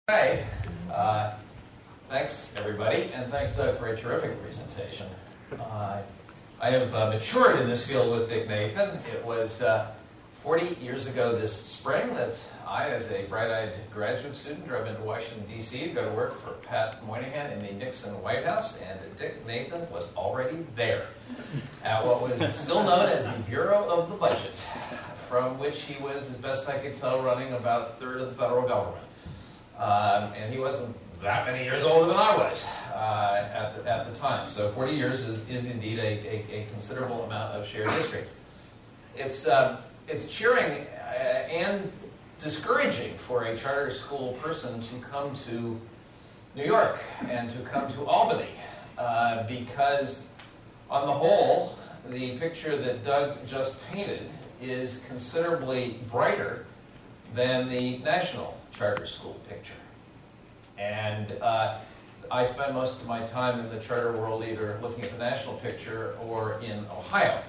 Hey, thanks everybody, and thanks Doug for a terrific presentation. I have matured in this field with Dick Nathan. It was 40 years ago this spring that I, as a bright-eyed graduate student, drove into Washington, D.C. to go to work for Pat Moynihan in the Nixon White House, and Dick Nathan was already there at what was still known as the Bureau of the Budget, from which he was, as best I could tell, running about a third of the federal government. And he wasn't that many years older than I was at the time. So 40 years is indeed a considerable amount of shared history. It's cheering and discouraging for a charter school person to come to New York and to come to Albany because on the whole, the picture that Doug just painted is considerably brighter than the national charter school picture. And I spend most of my time in the charter world either looking at the national picture or in Ohio.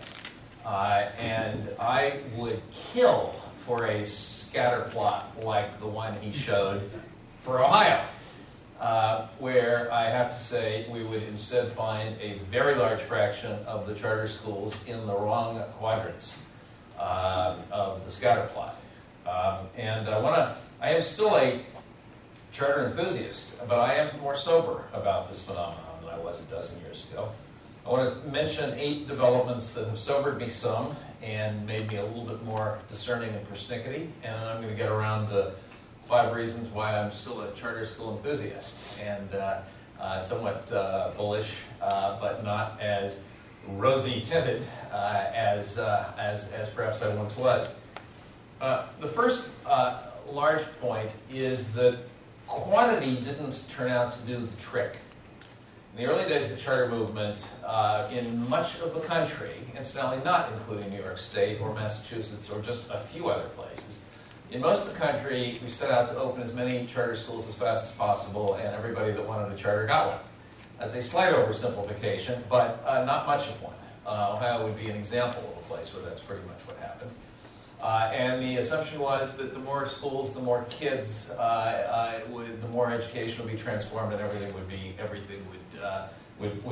And I would kill for a scatter plot like the one he showed for Ohio, where I have to say we would instead find a very large fraction of the charter schools in the wrong quadrants of the scatter plot. I am still a charter enthusiast, but I am more sober about this phenomenon than I was a dozen years ago. I want to mention 8 developments that have sobered me some and made me a little bit more discerning and persnickety, and then I'm going to get around to 5 reasons why I'm still a charter school enthusiast, and somewhat bullish, but not as rosy tinted as perhaps I once was. The first large point is that quantity didn't turn out to do the trick. In the early days of the charter movement, in much of the country, incidentally not including New York State or Massachusetts or just a few other places, in most of the country we set out to open as many charter schools as fast as possible, and everybody that wanted a charter got one. That's a slight oversimplification, but not much of one. Ohio would be an example of a place where that's pretty much what happened. And the assumption was that the more schools, the more kids, the more education would be transformed, and everything would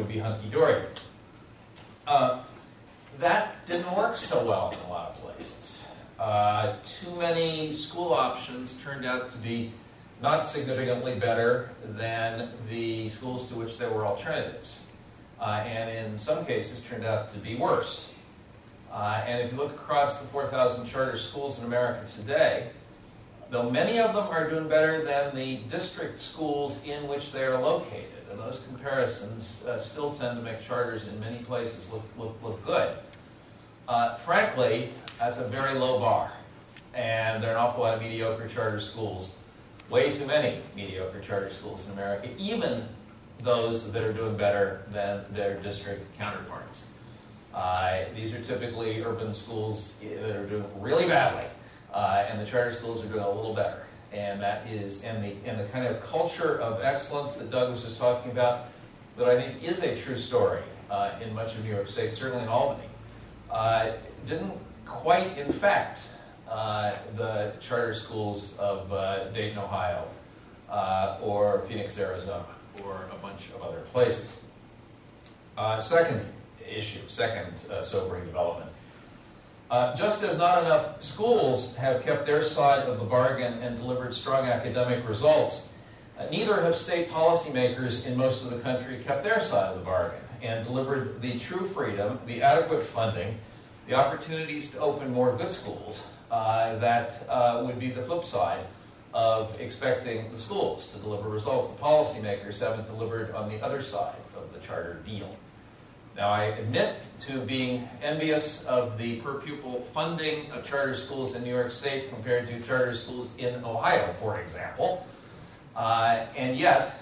be hunky-dory. That didn't work so well in a lot of places. Too many school options turned out to be not significantly better than the schools to which there were alternatives, and in some cases turned out to be worse. And if you look across the 4,000 charter schools in America today, though many of them are doing better than the district schools in which they are located, and those comparisons still tend to make charters in many places look good. Frankly, that's a very low bar, and there are an awful lot of mediocre charter schools, way too many mediocre charter schools in America, even those that are doing better than their district counterparts. These are typically urban schools that are doing really badly, and the charter schools are doing a little better. And that is, and the kind of culture of excellence that Doug was just talking about, that I think is a true story in much of New York State, certainly in Albany, didn't quite infect the charter schools of Dayton, Ohio, or Phoenix, Arizona, or a bunch of other places. Second sobering development. Just as not enough schools have kept their side of the bargain and delivered strong academic results, neither have state policymakers in most of the country kept their side of the bargain and delivered the true freedom, the adequate funding, the opportunities to open more good schools that would be the flip side of expecting the schools to deliver results. The policymakers haven't delivered on the other side of the charter deal. Now, I admit to being envious of the per-pupil funding of charter schools in New York State compared to charter schools in Ohio, for example. And yet,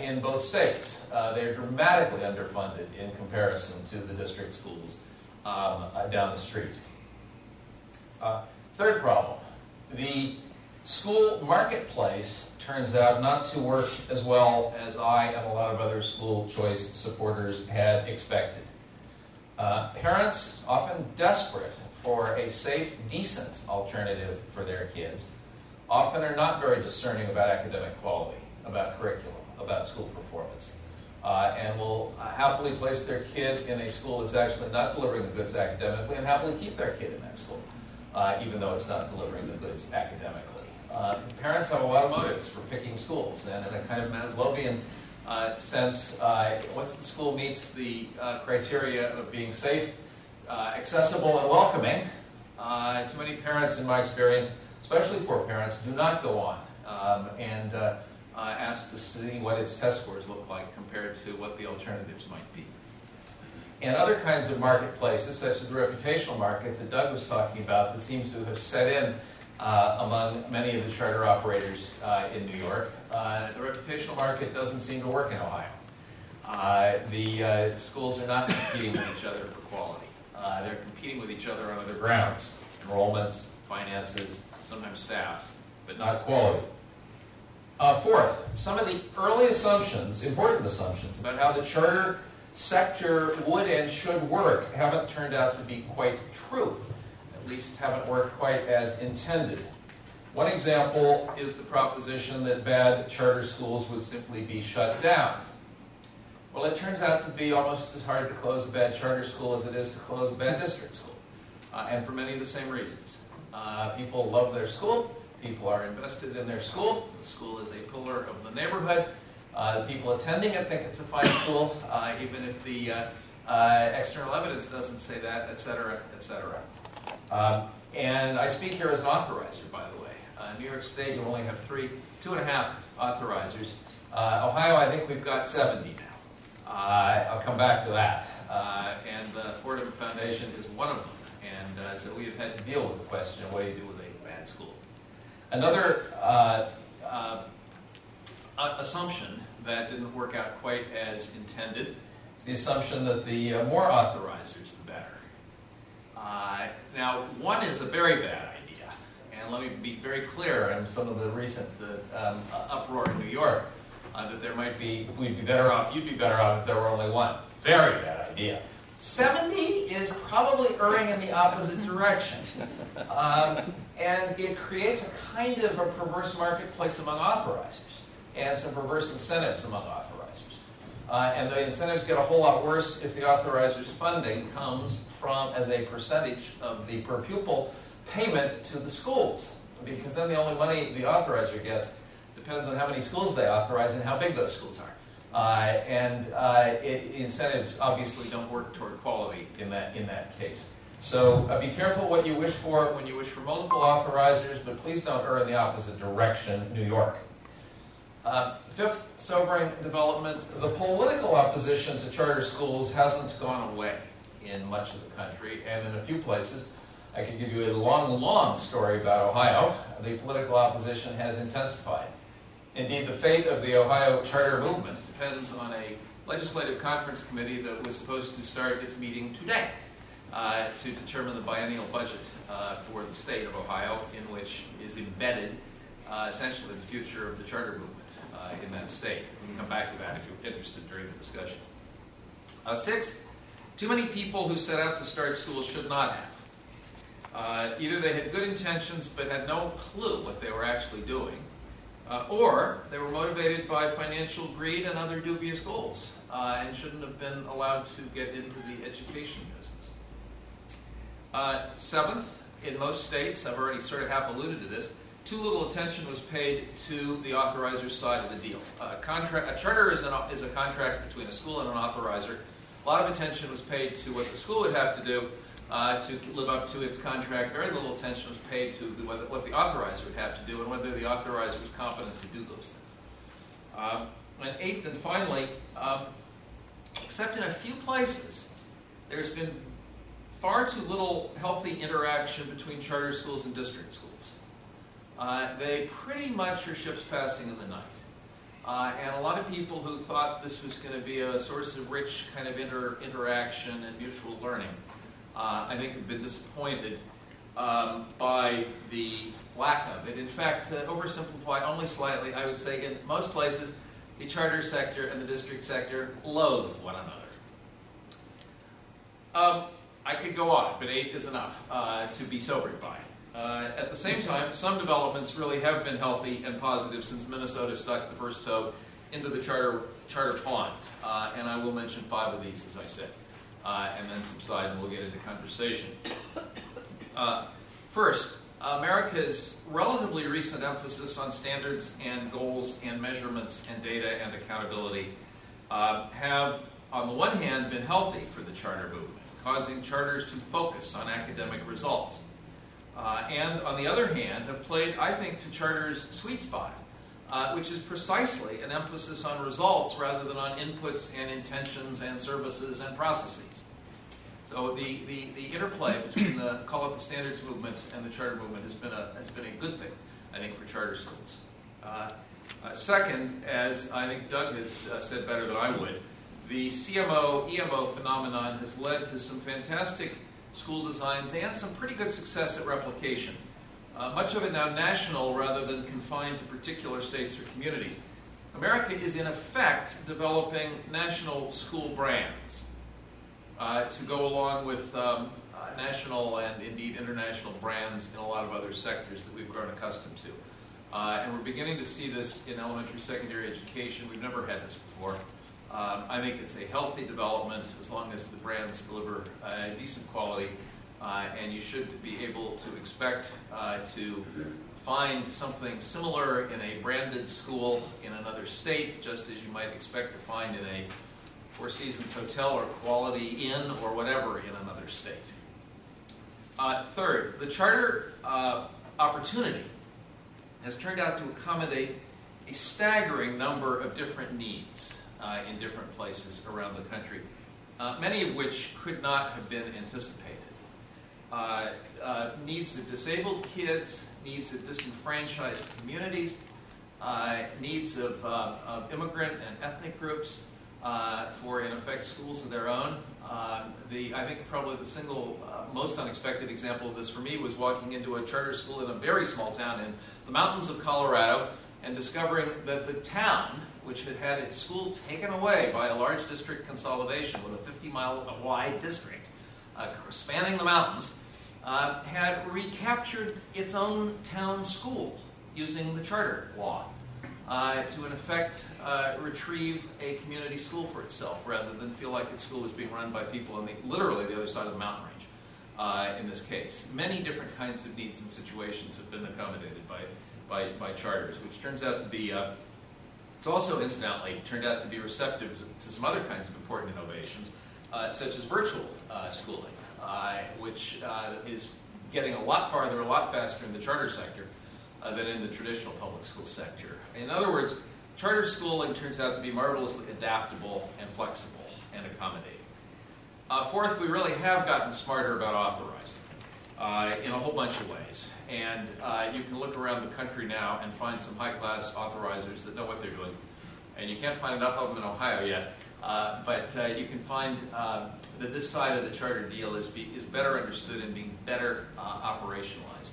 in both states, they're dramatically underfunded in comparison to the district schools down the street. Third problem, the school marketplace turns out not to work as well as I and a lot of other school choice supporters had expected. Parents, often desperate for a safe, decent alternative for their kids, often are not very discerning about academic quality, about curriculum, about school performance, and will happily place their kid in a school that's actually not delivering the goods academically, and happily keep their kid in that school, even though it's not delivering the goods academically. Parents have a lot of motives for picking schools, and in a kind of Maslowian sense, once the school meets the criteria of being safe, accessible, and welcoming, too many parents, in my experience, especially poor parents, do not go on and ask to see what its test scores look like compared to what the alternatives might be. And other kinds of marketplaces, such as the reputational market that Doug was talking about, that seems to have set in among many of the charter operators in New York. The reputational market doesn't seem to work in Ohio. The schools are not competing with each other for quality. They're competing with each other on other grounds: enrollments, finances, sometimes staff, but not quality. Fourth, some of the early assumptions, important assumptions, about how the charter sector would and should work haven't turned out to be quite true. At least haven't worked quite as intended. One example is the proposition that bad charter schools would simply be shut down. Well, it turns out to be almost as hard to close a bad charter school as it is to close a bad district school, and for many of the same reasons. People love their school. People are invested in their school. The school is a pillar of the neighborhood. The people attending it think it's a fine school, even if the external evidence doesn't say that, et cetera, et cetera. And I speak here as an authorizer, by the way. In New York State, you only have 2.5 authorizers. Ohio, I think we've got 70 now. I'll come back to that. And the Fordham Foundation is one of them. And so we have had to deal with the question of what do you do with a bad school. Another assumption that didn't work out quite as intended is the assumption that the more authorizers, the better. Now, one is a very bad idea, and let me be very clear in some of the recent uproar in New York that we'd be better off, you'd be better off if there were only one. Very bad idea. 70 is probably erring in the opposite direction. And it creates a kind of a perverse marketplace among authorizers and some perverse incentives among authorizers. And the incentives get a whole lot worse if the authorizer's funding comes from as a percentage of the per pupil payment to the schools. Because then the only money the authorizer gets depends on how many schools they authorize and how big those schools are. Incentives obviously don't work toward quality in that case. So be careful what you wish for when you wish for multiple authorizers, but please don't err in the opposite direction, New York. Fifth sobering development, the political opposition to charter schools hasn't gone away in much of the country, and in a few places. I could give you a long, long story about Ohio. The political opposition has intensified. Indeed, the fate of the Ohio charter movement depends on a legislative conference committee that was supposed to start its meeting today to determine the biennial budget for the state of Ohio, in which is embedded essentially the future of the charter movement in that state. We can come back to that if you're interested during the discussion. Sixth, too many people who set out to start schools should not have. Either they had good intentions but had no clue what they were actually doing, or they were motivated by financial greed and other dubious goals and shouldn't have been allowed to get into the education business. Seventh, in most states, I've already sort of half alluded to this, too little attention was paid to the authorizer's side of the deal. A charter is a contract between a school and an authorizer. A lot of attention was paid to what the school would have to do to live up to its contract. Very little attention was paid to what the authorizer would have to do and whether the authorizer was competent to do those things. And eighth and finally, except in a few places, there's been far too little healthy interaction between charter schools and district schools. They pretty much are ships passing in the night. And a lot of people who thought this was going to be a source of rich kind of interaction and mutual learning, I think have been disappointed by the lack of it. In fact, to oversimplify only slightly, I would say in most places, the charter sector and the district sector loathe one another. I could go on, but 8 is enough to be sobered by. At the same time, some developments really have been healthy and positive since Minnesota stuck the first toe into the charter pond. And I will mention 5 of these, as I said, and then subside and we'll get into conversation. First, America's relatively recent emphasis on standards and goals and measurements and data and accountability have, on the one hand, been healthy for the charter movement, causing charters to focus on academic results. And on the other hand, have played, I think, to charters' sweet spot, which is precisely an emphasis on results rather than on inputs and intentions and services and processes. So the interplay between the, call it the standards movement and the charter movement has been a good thing, I think, for charter schools. Second, as I think Doug has said better than I would, the CMO-EMO phenomenon has led to some fantastic school designs and some pretty good success at replication. Much of it now national rather than confined to particular states or communities. America is in effect developing national school brands to go along with national and indeed international brands in a lot of other sectors that we've grown accustomed to. And we're beginning to see this in elementary, secondary education. We've never had this before. I think it's a healthy development as long as the brands deliver decent quality, and you should be able to expect to find something similar in a branded school in another state, just as you might expect to find in a Four Seasons hotel or Quality Inn or whatever in another state. Third, the charter opportunity has turned out to accommodate a staggering number of different needs in different places around the country, many of which could not have been anticipated. Needs of disabled kids, needs of disenfranchised communities, needs of immigrant and ethnic groups for, in effect, schools of their own. I think probably the single most unexpected example of this for me was walking into a charter school in a very small town in the mountains of Colorado and discovering that the town, which had had its school taken away by a large district consolidation with a 50-mile wide district spanning the mountains, had recaptured its own town school using the charter law to, in effect, retrieve a community school for itself rather than feel like its school was being run by people on literally the other side of the mountain range in this case. Many different kinds of needs and situations have been accommodated by charters, which turns out to be, it's also incidentally turned out to be receptive to some other kinds of important innovations, such as virtual schooling, which is getting a lot farther, a lot faster in the charter sector than in the traditional public school sector. In other words, charter schooling turns out to be marvelously adaptable and flexible and accommodating. Fourth, we really have gotten smarter about authorizing in a whole bunch of ways. And you can look around the country now and find some high-class authorizers that know what they're doing. And you can't find enough of them in Ohio yet. But you can find that this side of the charter deal is better understood and being better operationalized.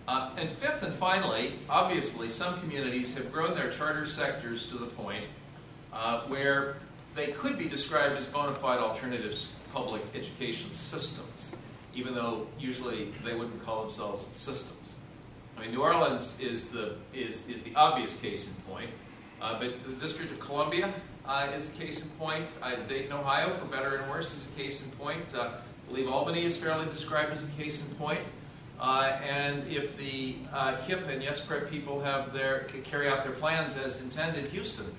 And fifth and finally, obviously, some communities have grown their charter sectors to the point where they could be described as bona fide alternatives public education systems, even though usually they wouldn't call themselves systems. I mean, New Orleans is the obvious case in point, but the District of Columbia is a case in point. Dayton, Ohio, for better and worse, is a case in point. I believe Albany is fairly described as a case in point. And if the KIPP and YesPrep people carry out their plans as intended, Houston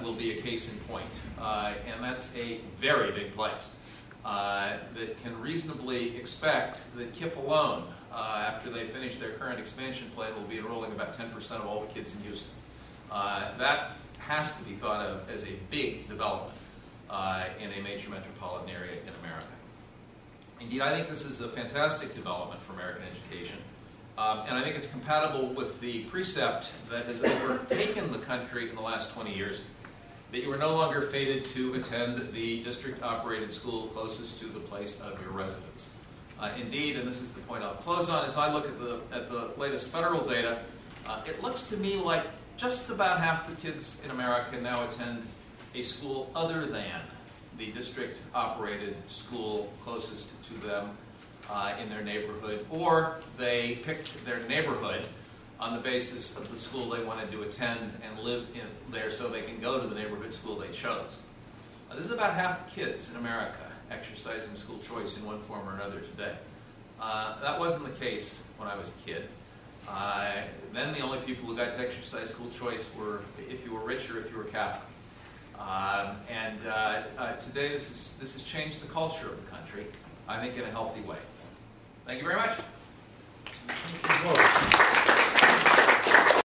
will be a case in point. And that's a very big place that can reasonably expect that KIPP alone, after they finish their current expansion plan, will be enrolling about 10% of all the kids in Houston. That has to be thought of as a big development in a major metropolitan area in America. Indeed, I think this is a fantastic development for American education, and I think it's compatible with the precept that has overtaken the country in the last 20 years, that you are no longer fated to attend the district-operated school closest to the place of your residence. Indeed, and this is the point I'll close on, as I look at the latest federal data, it looks to me like just about half the kids in America now attend a school other than the district-operated school closest to them. in their neighborhood, or they picked their neighborhood on the basis of the school they wanted to attend and live in there so they can go to the neighborhood school they chose. This is about half the kids in America exercising school choice in one form or another today. That wasn't the case when I was a kid. Then the only people who got to exercise school choice were if you were rich or if you were Catholic. Today this has changed the culture of the country, I think, in a healthy way. Thank you very much.